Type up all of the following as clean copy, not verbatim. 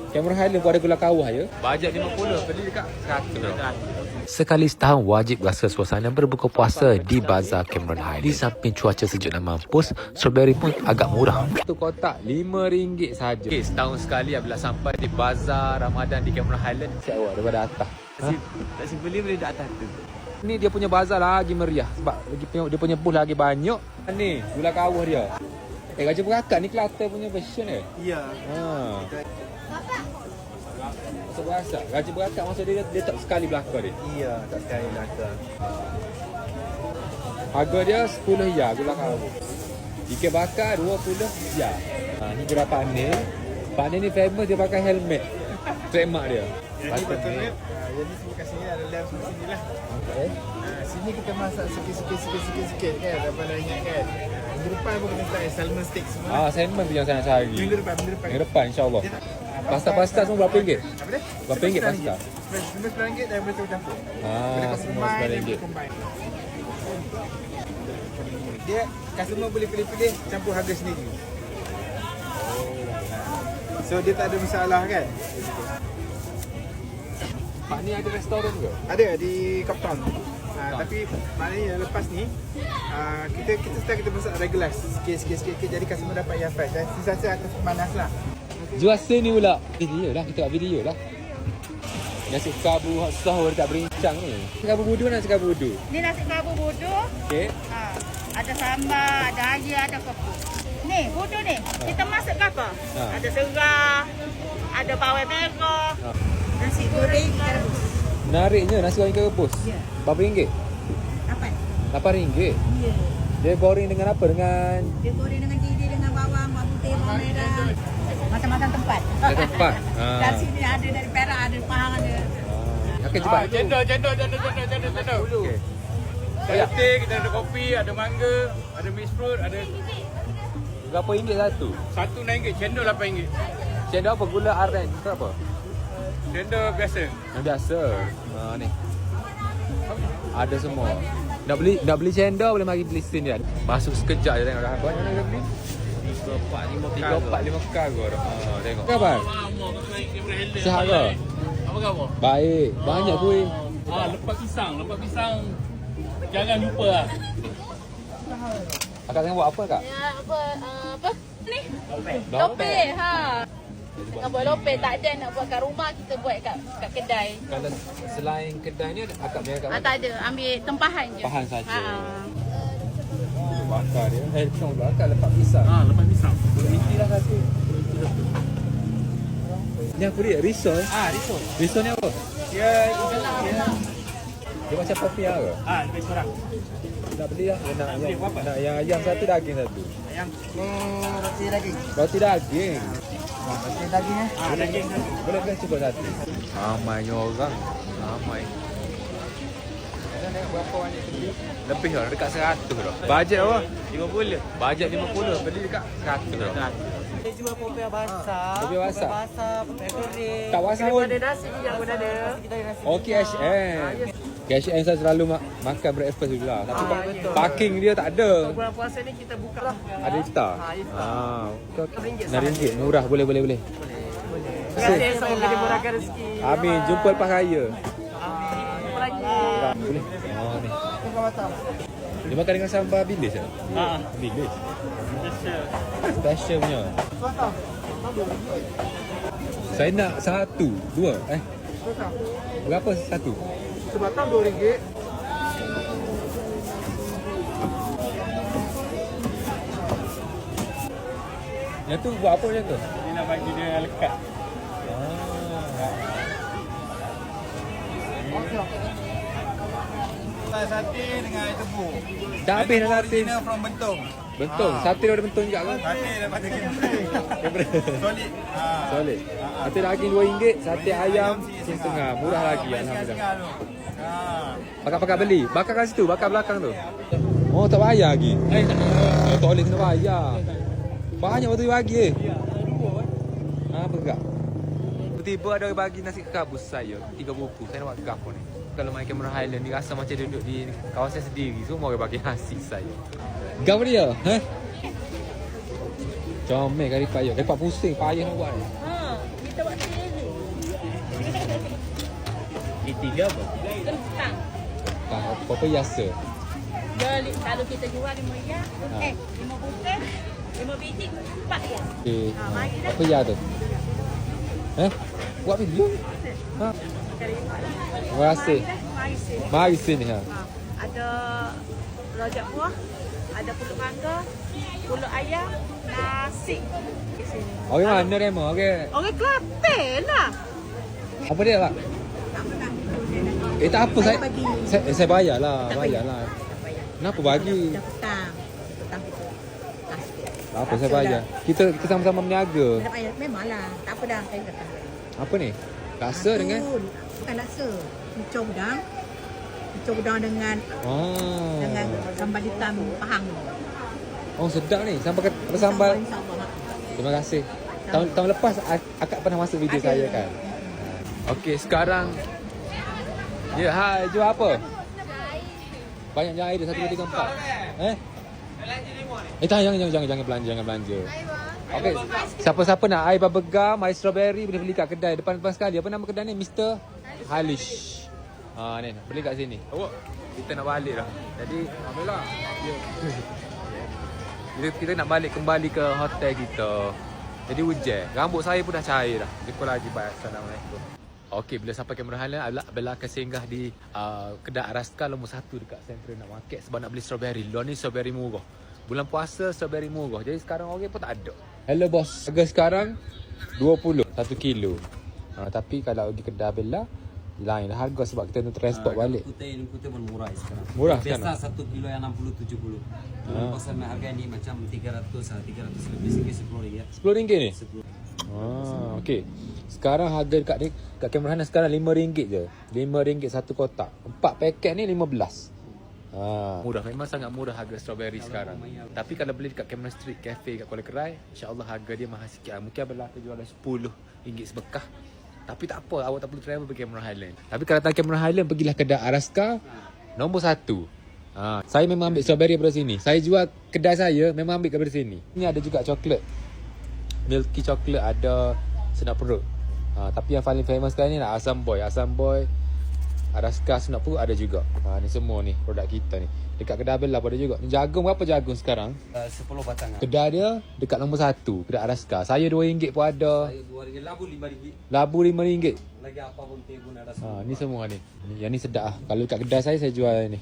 Cameron Highland pun ada gula kawah ya. Bajet 50, beli dekat 100. Sekali setahun wajib rasa suasana berbuka puasa di Bazar Cameron Highland. Di samping cuaca sejuk dan mampus, strawberry pun agak murah. Satu kotak RM5 saja. Okay, setahun sekali apabila sampai di Bazar Ramadan di Cameron Highland, siap awak daripada atas. Tak simpeli boleh dekat atas tu. Ni dia punya bazar lagi meriah sebab dia punya booth lagi banyak. Ni gula kawah dia. Raja Berakak ni Kelantan punya version ke? Ya. Masa berasa Raja Berakak masa dia tak sekali belakang dia. Iya, tak sekali belakang. Harga dia 10 ya gula kawah. Ikan bakar 20 ya. Ni gula panen. Panen ni famous dia pakai helmet. Trademark dia. Jadi betul ni. Jadi semoga sini ada lem sini lah. Okay. Sini kita masak sikit kan. Apa nak ingat kan. Minggu depan pun kena try salmon steak semua. Salmon tu yang saya nak cari. Minggu depan. Minggu depan insyaAllah. Pasta semua berapa ringgit? Apa dia? Berapa ringgit pasta? RM19 dan boleh campur. Semua RM9. Dia customer boleh pilih-pilih campur harga sendiri. So dia tak ada masalah kan? Pak ni ada restoran ke? Ada di Kapton. Tapi maknanya lepas ni kita masak regular sikit jadi customer dapat yang fresh dan sisa-sisa akan panas lah. Juasa ni pula video lah, kita buat video lah. Nasi kabu sahur tak berincang ni. Nasi kabu budu nak nasi kabu budu. Ni nasi kabu budu. Okey. Ada sambal, ada air, ada kepuk. Ni, budu ni. Kita masak ke apa? Ada serah, ada bawang merah. Nasi goreng ikan rebus. Menariknya nasi goreng ikan rebus. Ya. Berapa ringgit? RM8. Ya. Dia goreng dengan apa? Dia goreng dengan cili, dengan bawang putih, bawang merah. Macam-macam tempat. Tempat. Dari sini ada, dari Perak ada, Pahang ada. Okey, cepat. Cendol. Okey. Ada teh, kita ada kopi, ada mangga, ada mixed fruit, ada Berapa ringgit satu? satu RM9, cendol RM8. Cendol apa? Gula aren ke apa? Cendol biasa. Yang biasa. Ni. Ada semua. Nak beli cendol boleh mari beli sini dia. Masuk sekejap je tengok dah. Banyak nak beli? 3, 4, 5 kargo dah. Tengok. Apa? Sihat ke? Apa khabar? Baik. Banyak kuih. Lepas pisang. Jangan lupa lah. Akak tengok buat apa kak? Ya, apa ni? Lope. Nak buat lope tak ada nak buat kat rumah, kita buat kat kedai. Kalau selain kedai ni akak punya kat mana? Tak ada, ambil tempahan je. Tempahan saja. Bakar dia. Tengok pula akak lepas pisang. Lepas pisang. Isi lah satu. Ni apa dia? Risol? Risol. Risol ni apa? Dia macam popiah ke? Lebih kurang. Nak beli lah. Nak yang ayam satu, daging satu. Ayam. Roti daging. Roti daging. Roti daging daging. Boleh cuba satu. Ramainya orang. Ramai. Kita tengok berapa banyak beli. Lebih lah, dekat 100 dah. Bajet apa? 50. Bajet 50, beli dekat 100 dah. Dia jual popiah basah. Popiah basah? Popiah kering. Tak basah pun. Ada nasi yang pun ada. Oh, KHM. KHM saya selalu makan breakfast dulu lah. Tapi betul. parking dia tak ada. Bulan puasa ni kita buka lah. Ada iftar? RM6 RM6. Murah. Boleh. Boleh. Semoga dia murahkan rezeki. Amin. Jumpa lepas raya. Jumpa lagi. Boleh. Ni. Dia makan dengan sambal bilis ke? Bilis. Special punya. Saya nak 1, 2. Berapa satu? Sebatang RM2. Yang tu buat apa macam tu? Dia nak bagi dia lekat. Sate dengan air tebu. Dah habis dah sate. Original from Bentong. Bentong. Sate daripada Bentong juga ke? Sate daripada Cameron. Solid. Solid. Sate daging RM2, sate ayam RM1.5. Murah lagi alhamdulillah. Pakar-pakar beli. Bakar kat situ, bakar belakang tu. Oh, tak bayar lagi. Tak boleh kena bayar. Banyak waktu dia bagi apa kak? Tiba-tiba ada orang bagi nasi kabus saya 3 buku. Saya nak buat gapo ni. Kalau main Cameron Highland ni rasa macam duduk di kawasan sendiri. Semua orang bagi nasi saya. Gapo dia? Comel kali payah. Lepas pusing payah nak buat ni. Kita buat sini Tiga apa? Kentang. Apa biasa? Kalau kita jual 5 riyal, 5 bungkus, 5 biji, 4 riyal. Okey. Mari dah. Apa ya tu? Buat video? Ha. Terima kasih. Mari sini. Mari sini ha. Ada rojak buah, ada pulut mangga, pulut ayam, nasi di sini. Orang mana Remo? Orang Kelantan lah. Apa dia, Pak? Tak apa saya bayarlah, bayarlah. Kenapa bagi? Petang Tak apa saya bayar. Kita sama-sama berniaga. memanglah. Tak apa dah saya kata. Apa ni? Rasa dengan bukan laksa. Kucing udang dengan sambal hitam Pahang. Oh sedap ni. Sampai sambal. Sambal. Terima kasih. Tahun lepas akak pernah masuk video saya kan. Okey, sekarang hai, jual apa? Banyak jahit dia 1 2 3 4. Jangan belanja. Okey, siapa-siapa nak air bubble gum, air strawberry boleh beli kat kedai depan sekali. Apa nama kedai ni? Mr. Halish. Ni beli kat sini. Awak kita nak balik dah. Jadi alhamdulillah. Kita nak balik kembali ke hotel kita. Jadi hujan. Rambut saya pun dah cair dah. Jumpa lagi. Bye. Assalamualaikum. Okey, bila sampai Cameron Highlands, Bella akan singgah di kedai Araska nombor 1 dekat Central nak market sebab nak beli strawberry. Luar ni strawberry murah. Bulan puasa strawberry murah. Jadi sekarang orang pun tak ada. Hello bos. Harga sekarang 20 1 kilo. Tapi kalau pergi kedai Bella lain harga sebab kita nak transport balik. Putih pun murah sekarang. Murah sekarang. Biasa 1 kilo yang 60 70. Pasal harga ni macam 300 lebih sikit RM10. RM10 ni? 10. Okey. Sekarang harga dekat Cameron Highlands sekarang RM5 je. RM5 satu kotak. 4 paket ni 15. Murah, memang sangat murah harga strawberry sekarang. Tapi kalau beli dekat Cameron Street Cafe kat Kuala Kerai, insya-Allah harga dia mahal sikit. Mungkin Abang akan jual RM10 sebekah. Tapi tak apa, awak tak perlu travel pergi Cameron Highlands. Tapi kalau datang Cameron Highlands, pergilah kedai Araska nombor 1. Saya memang ambil strawberry daripada sini. Saya jual kedai saya memang ambil daripada sini. Ini ada juga coklat. Milky coklat, ada senap perut. Tapi yang paling famous sekarang ni lah Asam Boy. Araska senap perut ada juga. Ni semua ni produk kita ni. Dekat kedai Bella pun ada juga. Ni jagung berapa jagung sekarang? 10 batang. Kedai dia dekat nombor 1, kedai Araska. Saya RM2 pun ada. Saya RM2, labu RM5. Labu RM5. Lagi apa pun teh pun ada semua. Ni semua ni. Yang ni sedap lah. Kalau dekat kedai saya jual ni.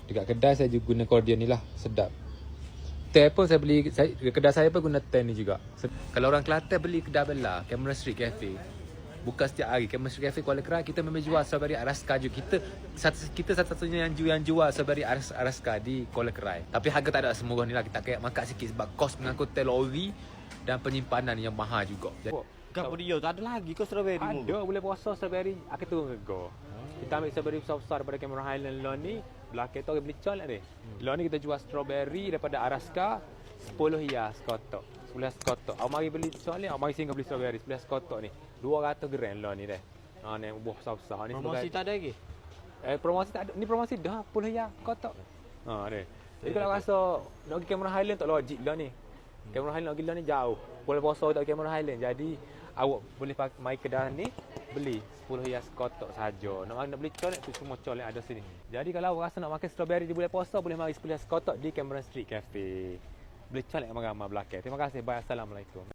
Dekat kedai saya juga guna kordion ni lah. Sedap. Teh pun saya beli, kedai saya pun guna teh ni juga. Kalau orang Kelantan beli kedai Bella, Cameron Street Cafe, bukan setiap hari. Cameron Street Cafe Kuala Kerai, kita memang jual strawberry Araska juga. Kita satu-satunya yang jual strawberry Araska di Kuala Kerai. Tapi harga tak ada semurah ni lah. Kita kayak makan sikit sebab kos mengangkut lori dan penyimpanan yang mahal juga. Kau dia tak ada lagi ke strawberry mu? Ada, boleh puasa strawberry. Aku turun harga. Kita ambil strawberry besar-besar daripada Cameron Highlands law ni. Belakang tu orang beli col ni. Law ni kita jual strawberry daripada Araska RM10 sekotak. 11 sekotak. Awak mari beli col ni, awak mari singgah beli strawberry 11 sekotak ni. 200 gram law ni dah. Ni buah besar-besar ni. Promosi tak ada lagi? Promosi tak ada. Ni promosi dah RM10 kotak. Ni. Jadi kalau rasa nak pergi Cameron Highlands tak logik lah ni. Cameron Highlands nak pergi lah ni jauh. Boleh puasa tak Cameron Highlands. Jadi awak boleh mai kedai ni beli RM10 sekotak saja. Nak beli col tu semua col yang ada sini. Jadi kalau awak rasa nak makan strawberry di bulan puasa boleh mari RM10 sekotak di Cameron Street Cafe. Beli col yang ramai-ramai belakang. Terima kasih. Bye. Assalamualaikum.